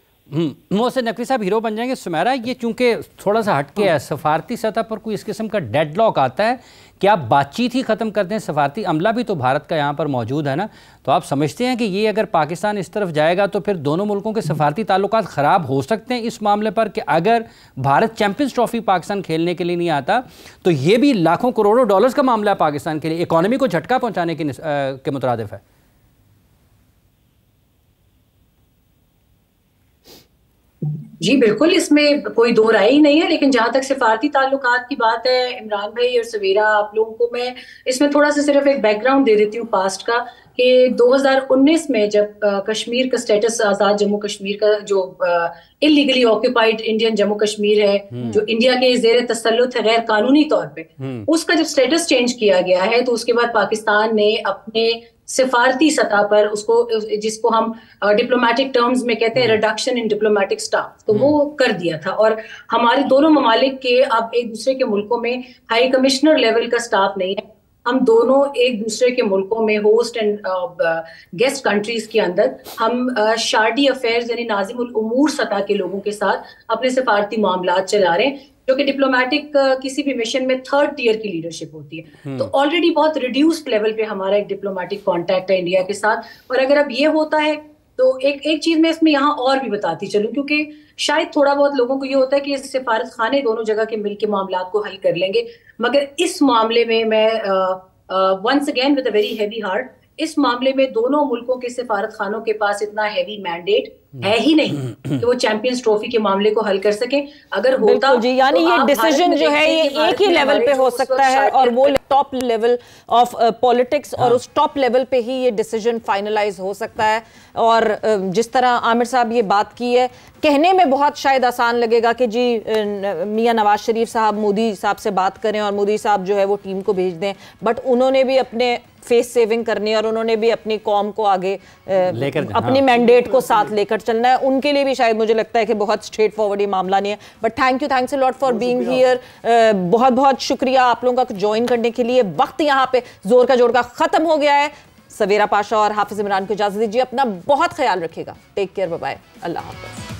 मोहसिन नकवी साहब हीरो बन जाएंगे। सुमेरा, ये चूंकि थोड़ा सा हटके है, सफारती सतह पर कोई इस किस्म का डेडलॉक आता है, क्या बातचीत ही ख़त्म कर दें? सफारती अमला भी तो भारत का यहाँ पर मौजूद है ना, तो आप समझते हैं कि ये अगर पाकिस्तान इस तरफ जाएगा तो फिर दोनों मुल्कों के सफारती ताल्लुकात ख़राब हो सकते हैं इस मामले पर, कि अगर भारत चैंपियंस ट्रॉफी पाकिस्तान खेलने के लिए नहीं आता तो ये भी लाखों करोड़ों डॉलर्स का मामला है पाकिस्तान के लिए, इकॉनमी को झटका पहुँचाने के मुतरादिफ है। जी बिल्कुल, इसमें कोई दो राय ही नहीं है। लेकिन जहां तक सिफारती ताल्लुकात की बात है, इमरान भाई और सवेरा, आप लोगों को मैं इसमें थोड़ा सा सिर्फ एक बैकग्राउंड दे देती हूँ पास्ट का, कि 2019 में जब कश्मीर का स्टेटस, आज़ाद जम्मू कश्मीर का जो illegally occupied Indian Jammu Kashmir है, जो इंडिया के ज़ेर तसल्लुत है गैर कानूनी तौर पे, उसका जब स्टेटस चेंज किया गया है, तो उसके बाद पाकिस्तान ने अपने सिफारती सतह पर उसको, जिसको हम डिप्लोमेटिक टर्म्स में कहते हैं रिडक्शन इन डिप्लोमेटिक स्टाफ, तो वो कर दिया था। और हमारे दोनों ममालिक के अब एक दूसरे के मुल्कों में हाई कमिश्नर लेवल का स्टाफ नहीं है। हम दोनों एक दूसरे के मुल्कों में होस्ट एंड गेस्ट कंट्रीज के अंदर हम शार्डी अफेयर्स यानी नाजिमुल उमूर सतह के लोगों के साथ अपने सिफारती मामलात चला रहे हैं, जो कि डिप्लोमेटिक किसी भी मिशन में 3rd टियर की लीडरशिप होती है। तो ऑलरेडी बहुत रिड्यूस्ड लेवल पे हमारा एक डिप्लोमेटिक कांटेक्ट है इंडिया के साथ। और अगर अब ये होता है तो एक चीज मैं इसमें यहाँ और भी बताती चलूं, क्योंकि शायद थोड़ा बहुत लोगों को ये होता है कि सिफारत खाने दोनों जगह के मिल के मामलात को हल कर लेंगे, मगर इस मामले में मैं once again with a very heavy heart, इस मामले में दोनों मुल्कों के सिफारत खानों के पास इतना हैवी मैंडेट है ही नहीं कि वो चैंपियंस ट्रॉफी के मामले को हल कर सके। अगर होता जी, यानी तो ये डिसीजन जो है ये एक ही लेवल पे हो सकता है, और वो टॉप लेवल ऑफ पॉलिटिक्स, और उस टॉप लेवल पे ही ये डिसीजन फाइनलाइज हो सकता है। और जिस तरह आमिर साहब ये बात की है, कहने में बहुत शायद आसान लगेगा कि जी मियां नवाज शरीफ साहब मोदी साहब से बात करें और मोदी साहब जो है वो टीम को भेज दें, बट उन्होंने भी अपने फेस सेविंग करनी है और उन्होंने भी अपनी कौम को आगे लेकर अपनी मैंडेट को साथ लेकर चलना है। उनके लिए भी शायद मुझे लगता है कि बहुत स्ट्रेट फॉरवर्ड ये मामला नहीं है। But thanks a lot for being here. बहुत बहुत शुक्रिया आप लोगों का ज्वाइन करने के लिए। वक्त यहाँ पे जोर का जोड़ का खत्म हो गया है। सवेरा पाशा और हाफिज इमरान को इजाजत दीजिए। अपना बहुत ख्याल रखिएगा। टेक केयर, बाय बाय, अल्लाह हाफिज।